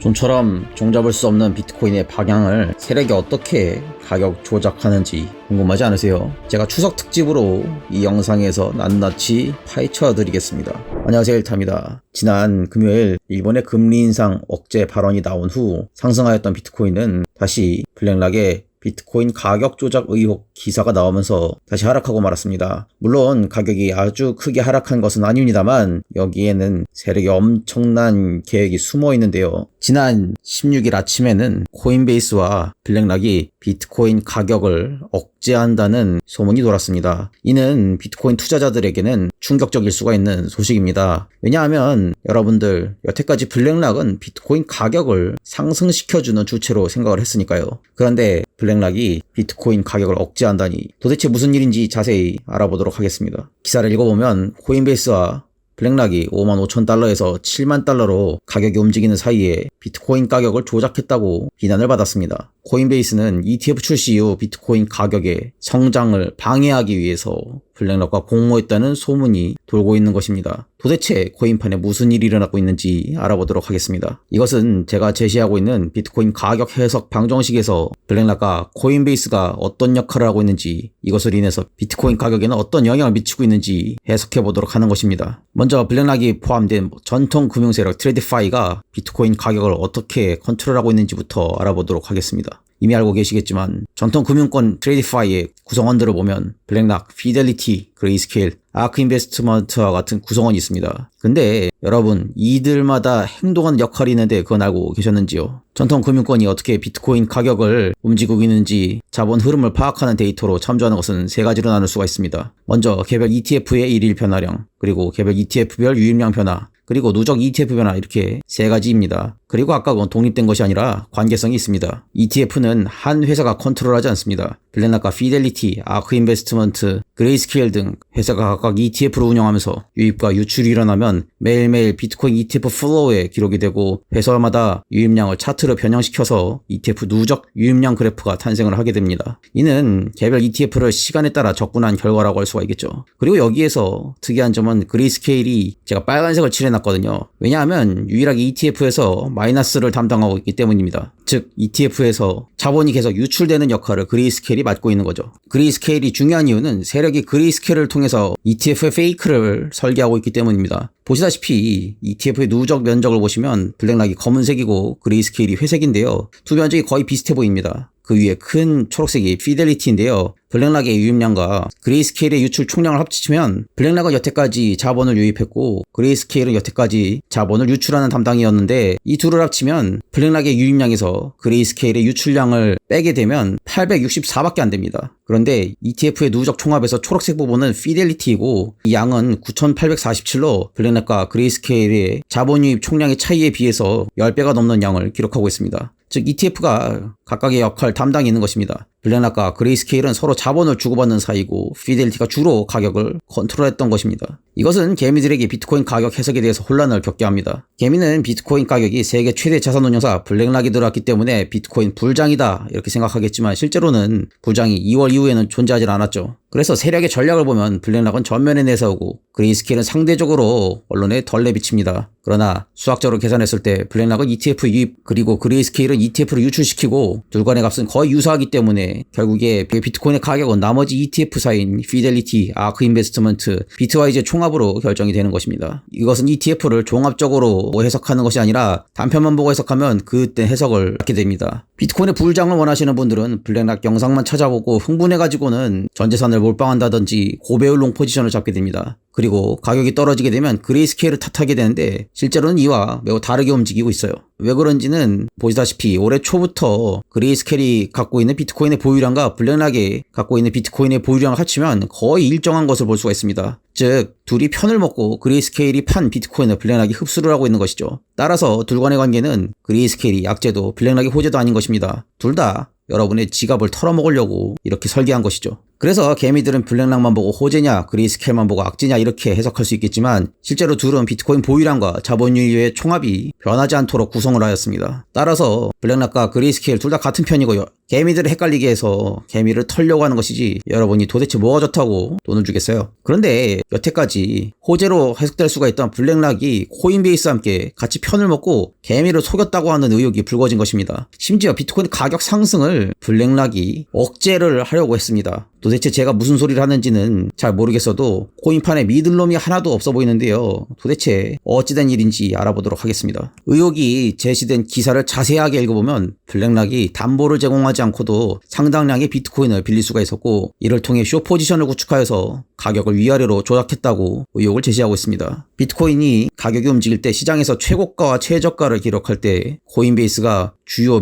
좀처럼 종잡을 수 없는 비트코인의 방향을 세력이 어떻게 가격 조작하는지 궁금하지 않으세요? 제가 추석 특집으로 이 영상에서 낱낱이 파헤쳐 드리겠습니다. 안녕하세요, 일타입니다. 지난 금요일 일본의 금리 인상 억제 발언이 나온 후 상승하였던 비트코인은 다시 블랙락의 비트코인 가격 조작 의혹 기사가 나오면서 다시 하락하고 말았습니다. 물론 가격이 아주 크게 하락한 것은 아닙니다만 여기에는 세력이 엄청난 계획이 숨어 있는데요. 지난 16일 아침에는 코인베이스와 블랙락이 비트코인 가격을 억제한다는 소문이 돌았습니다. 이는 비트코인 투자자들에게는 충격적일 수가 있는 소식입니다. 왜냐하면 여러분들 여태까지 블랙락은 비트코인 가격을 상승시켜주는 주체로 생각을 했으니까요. 그런데 블랙락이 비트코인 가격을 억제한다니 도대체 무슨 일인지 자세히 알아보도록 하겠습니다. 기사를 읽어보면 코인베이스와 블랙락이 55,000달러에서 70,000달러로 가격이 움직이는 사이에 비트코인 가격을 조작했다고 비난을 받았습니다. 코인베이스는 ETF 출시 이후 비트코인 가격의 성장을 방해하기 위해서 블랙락과 공모했다는 소문이 돌고 있는 것입니다. 도대체 코인판에 무슨 일이 일어나고 있는지 알아보도록 하겠습니다. 이것은 제가 제시하고 있는 비트코인 가격 해석 방정식에서 블랙락과 코인베이스가 어떤 역할을 하고 있는지, 이것을 인해서 비트코인 가격에는 어떤 영향을 미치고 있는지 해석해 보도록 하는 것입니다. 먼저 블랙락이 포함된 전통 금융세력 트레이드파이가 비트코인 가격을 어떻게 컨트롤하고 있는지부터 알아보도록 하겠습니다. 이미 알고 계시겠지만 전통 금융권 트레이드파이의 구성원들을 보면 블랙락, 피델리티, 그레이스케일, 아크 인베스트먼트와 같은 구성원이 있습니다. 근데 여러분, 이들마다 행동하는 역할이 있는데 그건 알고 계셨는지요? 전통 금융권이 어떻게 비트코인 가격을 움직이고 있는지 자본 흐름을 파악하는 데이터로 참조하는 것은 세 가지로 나눌 수가 있습니다. 먼저 개별 ETF의 일일 변화량, 그리고 개별 ETF별 유입량 변화, 그리고 누적 ETF 변화, 이렇게 세 가지입니다. 그리고 아까 그건 독립된 것이 아니라 관계성이 있습니다. ETF는 한 회사가 컨트롤하지 않습니다. 블랙락과 피델리티, 아크 인베스트먼트, 그레이스케일 등 회사가 각각 ETF를 운영하면서 유입과 유출이 일어나면 매일매일 비트코인 ETF 플로우에 기록이 되고 회사마다 유입량을 차트로 변형시켜서 ETF 누적 유입량 그래프가 탄생을 하게 됩니다. 이는 개별 ETF를 시간에 따라 적분한 결과라고 할 수가 있겠죠. 그리고 여기에서 특이한 점은 그레이스케일이 제가 빨간색을 칠해놨거든요. 왜냐하면 유일하게 ETF에서 마이너스를 담당하고 있기 때문입니다. 즉 ETF에서 자본이 계속 유출되는 역할을 그레이스케일이 맡고 있는 거죠. 그레이스케일이 중요한 이유는 세력이 그레이스케일을 통해서 ETF의 페이크를 설계하고 있기 때문입니다. 보시다시피 ETF의 누적 면적을 보시면 블랙락이 검은색이고 그레이스케일이 회색인데요. 두 면적이 거의 비슷해 보입니다. 그 위에 큰 초록색이 피델리티인데요. 블랙락의 유입량과 그레이스케일의 유출 총량을 합치면 블랙락은 여태까지 자본을 유입했고 그레이스케일은 여태까지 자본을 유출하는 담당이었는데 이 둘을 합치면 블랙락의 유입량에서 그레이스케일의 유출량을 빼게 되면 864밖에 안 됩니다. 그런데 ETF의 누적 총합에서 초록색 부분은 피델리티이고 이 양은 9,847로 블랙락과 그레이스케일의 자본 유입 총량의 차이에 비해서 10배가 넘는 양을 기록하고 있습니다. 즉 ETF가 각각의 역할 담당이 있는 것입니다. 블랙락과 그레이스케일은 서로 자본을 주고받는 사이고 피델리티가 주로 가격을 컨트롤했던 것입니다. 이것은 개미들에게 비트코인 가격 해석에 대해서 혼란을 겪게 합니다. 개미는 비트코인 가격이 세계 최대 자산운용사 블랙락이 들어왔기 때문에 비트코인 불장이다 이렇게 생각하겠지만 실제로는 불장이 2월 이후에는 존재하지 않았죠. 그래서 세력의 전략을 보면 블랙락은 전면에 내세우고 그레이스케일은 상대적으로 언론에 덜 내비칩니다. 그러나 수학적으로 계산했을 때 블랙락은 ETF 유입 그리고 그레이스케일은 ETF를 유출시키고 둘 간의 값은 거의 유사하기 때문에 결국에 비트코인의 가격은 나머지 ETF사인 피델리티, 아크 인베스트먼트, 비트와이즈의 총합으로 결정이 되는 것입니다. 이것은 ETF를 종합적으로 해석하는 것이 아니라 단편만 보고 해석하면 그때 해석을 하게 됩니다. 비트코인의 불장을 원하시는 분들은 블랙락 영상만 찾아보고 흥분해가지고는 전 재산을 몰빵한다든지 고배율 롱 포지션을 잡게 됩니다. 그리고 가격이 떨어지게 되면 그레이스케일을 탓하게 되는데 실제로는 이와 매우 다르게 움직이고 있어요. 왜 그런지는 보시다시피 올해 초부터 그레이스케일이 갖고 있는 비트코인의 보유량과 블랙락이 갖고 있는 비트코인의 보유량을 합치면 거의 일정한 것을 볼 수가 있습니다. 즉 둘이 편을 먹고 그레이스케일이 판 비트코인을 블랙락이 흡수를 하고 있는 것이죠. 따라서 둘 간의 관계는 그레이스케일이 약재도 블랙락이 호재도 아닌 것입니다. 둘 다 여러분의 지갑을 털어먹으려고 이렇게 설계한 것이죠. 그래서 개미들은 블랙락만 보고 호재냐 그레이스케일만 보고 악재냐 이렇게 해석할 수 있겠지만 실제로 둘은 비트코인 보유량과 자본유의 총합이 변하지 않도록 구성을 하였습니다. 따라서 블랙락과 그레이스케일 둘 다 같은 편이고요. 개미들을 헷갈리게 해서 개미를 털려고 하는 것이지 여러분이 도대체 뭐가 좋다고 돈을 주겠어요? 그런데 여태까지 호재로 해석될 수가 있던 블랙락이 코인베이스와 함께 같이 편을 먹고 개미를 속였다고 하는 의혹이 불거진 것입니다. 심지어 비트코인 가격 상승을 블랙락이 억제를 하려고 했습니다. 도대체 제가 무슨 소리를 하는지는 잘 모르겠어도 코인판에 믿을 놈이 하나도 없어 보이는데요. 도대체 어찌된 일인지 알아보도록 하겠습니다. 의혹이 제시된 기사를 자세하게 읽어보면 블랙락이 담보를 제공하지 않고도 상당량의 비트코인을 빌릴 수가 있었고 이를 통해 숏포지션을 구축하여서 가격을 위아래로 조작했다고 의혹을 제시하고 있습니다. 비트코인이 가격이 움직일 때 시장에서 최고가와 최저가를 기록할 때 코인베이스가 주요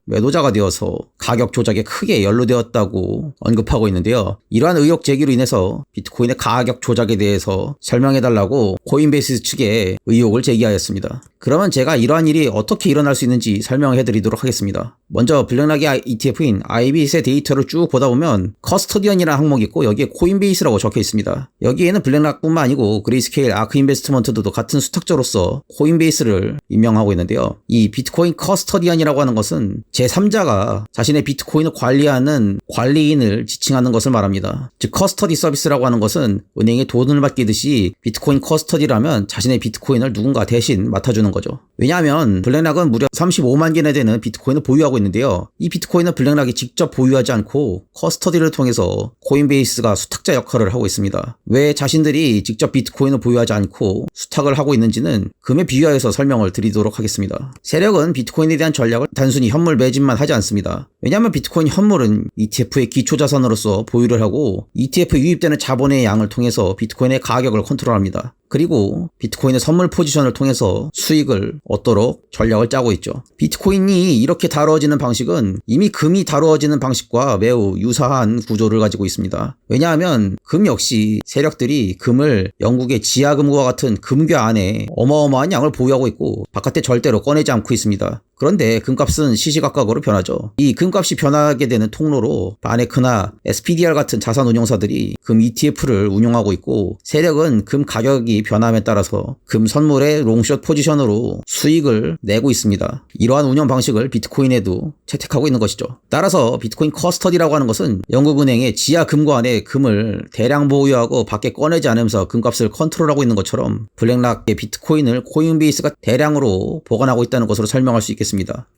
매도자가 되어서 가격 조작에 크게 연루되었다고 언급하고 있는데요. 이러한 의혹 제기로 인해서 비트코인의 가격 조작에 대해서 설명해달라고 코인베이스 측에 의혹을 제기하였습니다. 그러면 제가 이러한 일이 어떻게 일어날 수 있는지 설명해드리도록 하겠습니다. 먼저 블랙락의 ETF인 아이빗의 데이터를 쭉 보다 보면 커스터디언이라는 항목이 있고 여기에 코인베이스라고 적혀 있습니다. 여기에는 블랙락뿐만 아니고 그레이스케일, 아크 인베스트먼트도 같은 수탁자로서 코인베이스를 임명하고 있는데요. 이 비트코인 커스터디언이라고 하는 것은 제3자가 자신의 비트코인을 관리하는 관리인을 지칭하는 것을 말합니다. 즉 커스터디 서비스라고 하는 것은 은행에 돈을 맡기듯이 비트코인 커스터디라면 자신의 비트코인을 누군가 대신 맡아주는 거죠. 왜냐하면 블랙락은 무려 35만 개나 되는 비트코인을 보유하고 있는데요. 이 비트코인은 블랙락이 직접 보유하지 않고 커스터디를 통해서 코인베이스가 수탁자 역할을 하고 있습니다. 왜 자신들이 직접 비트코인을 보유하지 않고 수탁을 하고 있는지는 금에 비유하여서 설명을 드리도록 하겠습니다. 세력은 비트코인에 대한 전략을 단순히 현물 매집만 하지 않습니다. 왜냐하면 비트코인 현물은 ETF의 기초자산으로서 보유를 하고 ETF에 유입되는 자본의 양을 통해서 비트코인의 가격을 컨트롤합니다. 그리고 비트코인의 선물 포지션을 통해서 수익을 얻도록 전략을 짜고 있죠. 비트코인이 이렇게 다루어지는 방식은 이미 금이 다루어지는 방식과 매우 유사한 구조를 가지고 있습니다. 왜냐하면 금 역시 세력들이 금을 영국의 지하금과 같은 금괴 안에 어마어마한 양을 보유하고 있고 바깥에 절대로 꺼내지 않고 있습니다. 그런데 금값은 시시각각으로 변하죠. 이 금값이 변하게 되는 통로로 바네크나 SPDR 같은 자산운용사들이 금 ETF를 운용하고 있고 세력은 금 가격이 변함에 따라서 금 선물의 롱숏 포지션으로 수익을 내고 있습니다. 이러한 운영 방식을 비트코인에도 채택하고 있는 것이죠. 따라서 비트코인 커스터디라고 하는 것은 영국은행의 지하 금고안에 금을 대량 보유하고 밖에 꺼내지 않으면서 금값을 컨트롤하고 있는 것처럼 블랙락의 비트코인을 코인베이스가 대량으로 보관하고 있다는 것으로 설명할 수 있겠습니다.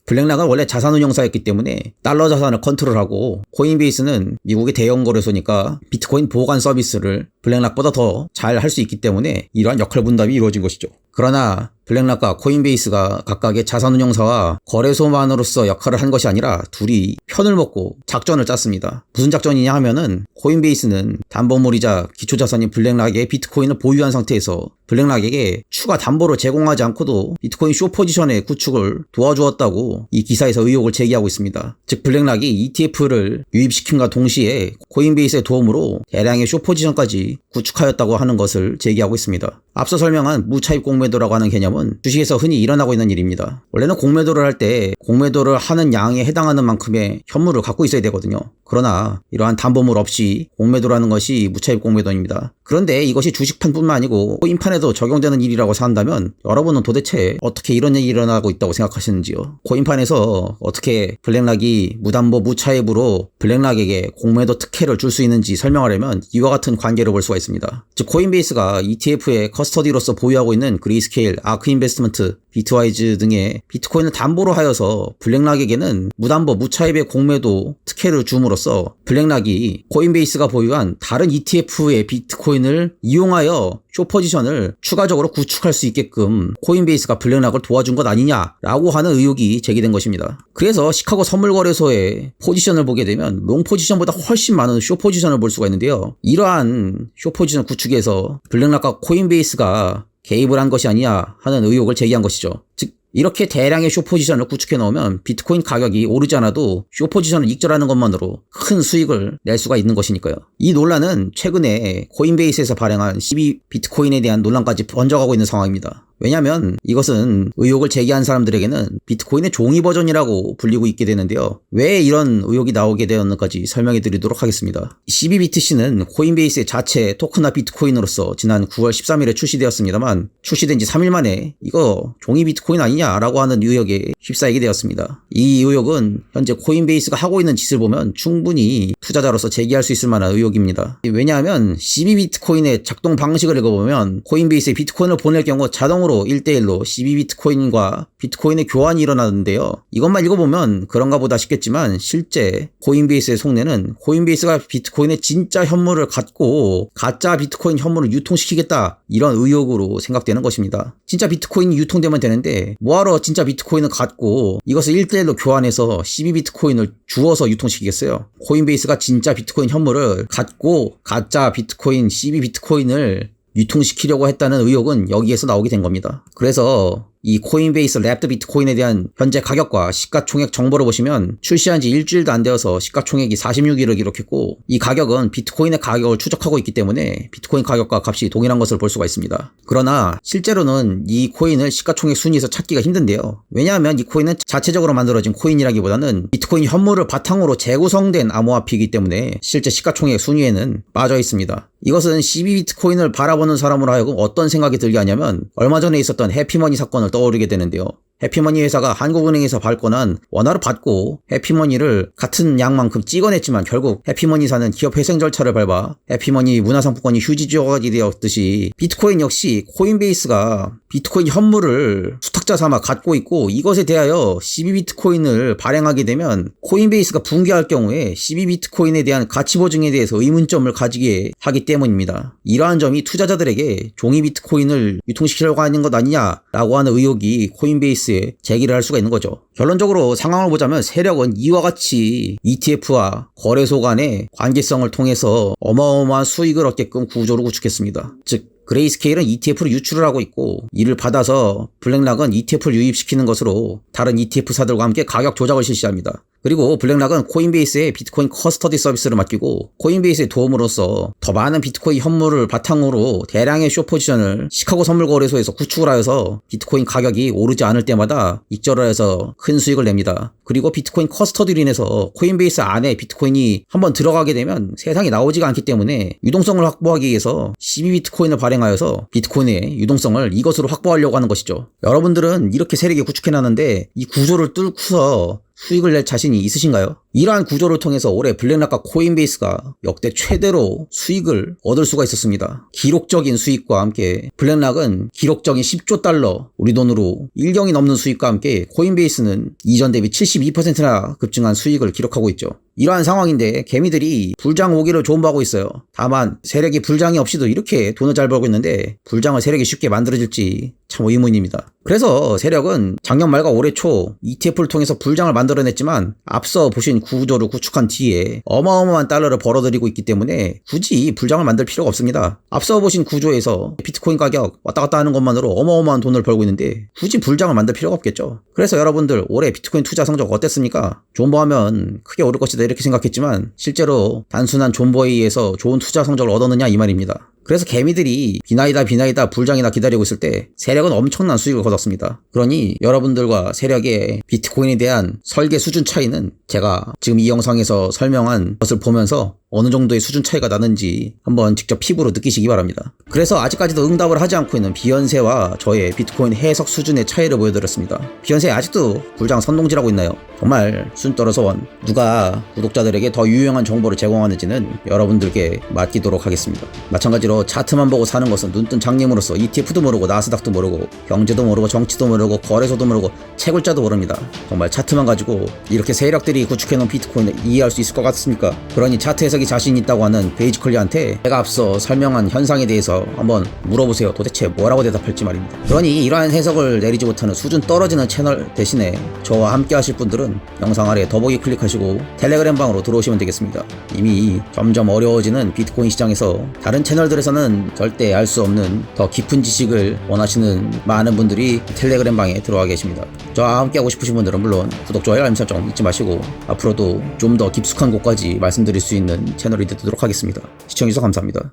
블랙락은 원래 자산운용사였기 때문에 달러 자산을 컨트롤하고 코인베이스는 미국의 대형 거래소니까 비트코인 보관 서비스를 블랙락보다 더 잘 할 수 있기 때문에 이러한 역할 분담이 이루어진 것이죠. 그러나 블랙락과 코인베이스가 각각의 자산운용사와 거래소만으로서 역할을 한 것이 아니라 둘이 편을 먹고 작전을 짰습니다. 무슨 작전이냐 하면은 코인베이스는 담보물이자 기초자산인 블랙락의 비트코인을 보유한 상태에서 블랙락에게 추가 담보를 제공하지 않고도 비트코인 숏 포지션의 구축을 도와주었다고 이 기사에서 의혹을 제기하고 있습니다. 즉 블랙락이 ETF를 유입시킴과 동시에 코인베이스의 도움으로 대량의 숏 포지션까지 구축하였다고 하는 것을 제기하고 있습니다. 앞서 설명한 무차입 공매도라고 하는 개념은 주식에서 흔히 일어나고 있는 일입니다. 원래는 공매도를 할 때 공매도를 하는 양에 해당하는 만큼의 현물을 갖고 있어야 되거든요. 그러나 이러한 담보물 없이 공매도를 하는 것이 무차입 공매도입니다. 그런데 이것이 주식판뿐만 아니고 코인판에도 적용되는 일이라고 한다면 여러분은 도대체 어떻게 이런 일이 일어나고 있다고 생각하시는지요? 코인판에서 어떻게 블랙락이 무담보 무차입으로 블랙락에게 공매도 특혜를 줄 수 있는지 설명하려면 이와 같은 관계를 볼 수가 있습니다. 즉 코인베이스가 ETF의 커스터디로서 보유하고 있는 그레이스케일, 아크 인베스트먼트, 비트와이즈 등의 비트코인을 담보로 하여서 블랙락에게는 무담보 무차입의 공매도 특혜를 줌으로써 블랙락이 코인베이스가 보유한 다른 ETF의 비트코인을 이용하여 숏 포지션을 추가적으로 구축할 수 있게끔 코인베이스가 블랙락을 도와준 것 아니냐라고 하는 의혹이 제기된 것입니다. 그래서 시카고 선물거래소의 포지션을 보게 되면 롱 포지션보다 훨씬 많은 숏 포지션을 볼 수가 있는데요. 이러한 숏 포지션 구축에서 블랙락과 코인베이스가 개입을 한 것이 아니냐 하는 의혹을 제기한 것이죠. 즉 이렇게 대량의 숏 포지션을 구축해 놓으면 비트코인 가격이 오르지 않아도 숏 포지션을 익절하는 것만으로 큰 수익을 낼 수가 있는 것이니까요. 이 논란은 최근에 코인베이스에서 발행한 12 비트코인에 대한 논란까지 번져가고 있는 상황입니다. 왜냐하면 이것은 의혹을 제기한 사람들에게는 비트코인의 종이 버전이라고 불리고 있게 되는데요. 왜 이런 의혹이 나오게 되었는지까지 설명해 드리도록 하겠습니다. CBBTC는 코인베이스의 자체 토큰화 비트코인으로서 지난 9월 13일에 출시되었습니다만 출시된 지 3일 만에 이거 종이 비트코인 아니냐라고 하는 의혹에 휩싸이게 되었습니다. 이 의혹은 현재 코인베이스가 하고 있는 짓을 보면 충분히 투자자로서 제기할 수 있을 만한 의혹입니다. 왜냐하면 CB비트코인의 작동 방식을 읽어보면 코인베이스에 비트코인을 보낼 경우 자동으로 1대1로 CB비트코인과 비트코인의 교환이 일어나는데요. 이것만 읽어보면 그런가 보다 싶겠지만 실제 코인베이스의 속내는 코인베이스가 비트코인의 진짜 현물을 갖고 가짜 비트코인 현물을 유통시키겠다 이런 의혹으로 생각되는 것입니다. 진짜 비트코인이 유통되면 되는데 뭐하러 진짜 비트코인을 갖고 이것을 1대1로 교환해서 CB비트코인을 주어서 유통시키겠어요. 코인베이스가 진짜 비트코인 현물을 갖고 가짜 비트코인 CB비트코인을 유통시키려고 했다는 의혹은 여기에서 나오게 된 겁니다. 그래서 이 코인베이스 랩드 비트코인에 대한 현재 가격과 시가총액 정보를 보시면 출시한 지 일주일도 안 되어서 시가총액이 46억을 기록했고 이 가격은 비트코인의 가격을 추적하고 있기 때문에 비트코인 가격과 값이 동일한 것을 볼 수가 있습니다. 그러나 실제로는 이 코인을 시가총액 순위에서 찾기가 힘든데요. 왜냐하면 이 코인은 자체적으로 만들어진 코인이라기보다는 비트코인 현물을 바탕으로 재구성된 암호화폐이기 때문에 실제 시가총액 순위에는 빠져 있습니다. 이것은 CB비트코인을 바라보는 사람으로 하여금 어떤 생각이 들게 하냐면 얼마 전에 있었던 해피머니 사건을 떠오르게 되는데요. 해피머니 회사가 한국은행에서 발권한 원화를 받고 해피머니를 같은 양만큼 찍어냈지만 결국 해피머니사는 기업 회생 절차를 밟아 해피머니 문화상품권이 휴지조각이 되었듯이 비트코인 역시 코인베이스가 비트코인 현물을 수탁자 삼아 갖고 있고 이것에 대하여 CB비트코인을 발행하게 되면 코인베이스가 붕괴할 경우에 CB비트코인에 대한 가치 보증에 대해서 의문점을 가지게 하기 때문입니다. 이러한 점이 투자자들에게 종이 비트코인을 유통시키려고 하는 것 아니냐라고 하는 의혹이 코인베이스에 제기를 할 수가 있는 거죠. 결론적으로 상황을 보자면 세력은 이와 같이 ETF와 거래소 간의 관계성을 통해서 어마어마한 수익을 얻게끔 구조를 구축했습니다. 즉 그레이스케일은 ETF를 유출을 하고 있고 이를 받아서 블랙락은 ETF를 유입시키는 것으로 다른 ETF사들과 함께 가격 조작을 실시합니다. 그리고 블랙락은 코인베이스에 비트코인 커스터디 서비스를 맡기고 코인베이스의 도움으로써 더 많은 비트코인 현물을 바탕으로 대량의 숏포지션을 시카고 선물거래소에서 구축을 하여서 비트코인 가격이 오르지 않을 때마다 익절을 해서 큰 수익을 냅니다. 그리고 비트코인 커스터디로 인해서 코인베이스 안에 비트코인이 한번 들어가게 되면 세상에 나오지가 않기 때문에 유동성을 확보하기 위해서 CB비트코인을 발행하여서 비트코인의 유동성을 이것으로 확보하려고 하는 것이죠. 여러분들은 이렇게 세력이 구축해놨는데 이 구조를 뚫고서 수익을 낼 자신이 있으신가요? 이러한 구조를 통해서 올해 블랙락과 코인베이스가 역대 최대로 수익을 얻을 수가 있었습니다. 기록적인 수익과 함께 블랙락은 기록적인 10조 달러, 우리 돈으로 1경이 넘는 수익과 함께 코인베이스는 이전 대비 72%나 급증한 수익을 기록하고 있죠. 이러한 상황인데 개미들이 불장 오기를 좋은하고 있어요. 다만 세력이 불장이 없이도 이렇게 돈을 잘 벌고 있는데 불장을 세력이 쉽게 만들어질지 참 의문입니다. 그래서 세력은 작년 말과 올해 초 ETF를 통해서 불장을 만들어냈지만 앞서 보신 구조를 구축한 뒤에 어마어마한 달러를 벌어들이고 있기 때문에 굳이 불장을 만들 필요가 없습니다. 앞서 보신 구조에서 비트코인 가격 왔다 갔다 하는 것만으로 어마어마한 돈을 벌고 있는데 굳이 불장을 만들 필요가 없겠죠. 그래서 여러분들 올해 비트코인 투자 성적 어땠습니까? 존버하면 크게 오를 것이다 이렇게 생각했지만 실제로 단순한 존버에 의해서 좋은 투자 성적을 얻었느냐 이 말입니다. 그래서 개미들이 비나이다 불장이나 기다리고 있을 때 세력은 엄청난 수익을 거뒀습니다. 그러니 여러분들과 세력의 비트코인에 대한 설계 수준 차이는 제가 지금 이 영상에서 설명한 것을 보면서 어느 정도의 수준 차이가 나는지 한번 직접 피부로 느끼시기 바랍니다. 그래서 아직까지도 응답을 하지 않고 있는 비욘세와 저의 비트코인 해석 수준의 차이를 보여드렸습니다. 비욘세 아직도 불장 선동질하고 있나요? 정말 순 떨어서 원. 누가 구독자들에게 더 유용한 정보를 제공하는지는 여러분들께 맡기도록 하겠습니다. 마찬가지로 차트만 보고 사는 것은 눈뜬 장님으로서 ETF도 모르고 나스닥도 모르고 경제도 모르고 정치도 모르고 거래소도 모르고 채굴자도 모릅니다. 정말 차트만 가지고 이렇게 세력들이 구축해놓은 비트코인을 이해할 수 있을 것 같습니까? 그러니 차트 해석이 자신 있다고 하는 베이지컬리한테 제가 앞서 설명한 현상에 대해서 한번 물어보세요. 도대체 뭐라고 대답할지 말입니다. 그러니 이러한 해석을 내리지 못하는 수준 떨어지는 채널 대신에 저와 함께 하실 분들은 영상 아래 더보기 클릭하시고 텔레그램 방으로 들어오시면 되겠습니다. 이미 점점 어려워지는 비트코인 시장에서 다른 채널들에서는 절대 알 수 없는 더 깊은 지식을 원하시는 많은 분들이 텔레그램 방에 들어와 계십니다. 저와 함께 하고 싶으신 분들은 물론 구독, 좋아요, 알림 설정 잊지 마시고 앞으로도 좀 더 깊숙한 곳까지 말씀드릴 수 있는 채널이 되도록 하겠습니다. 시청해주셔서 감사합니다.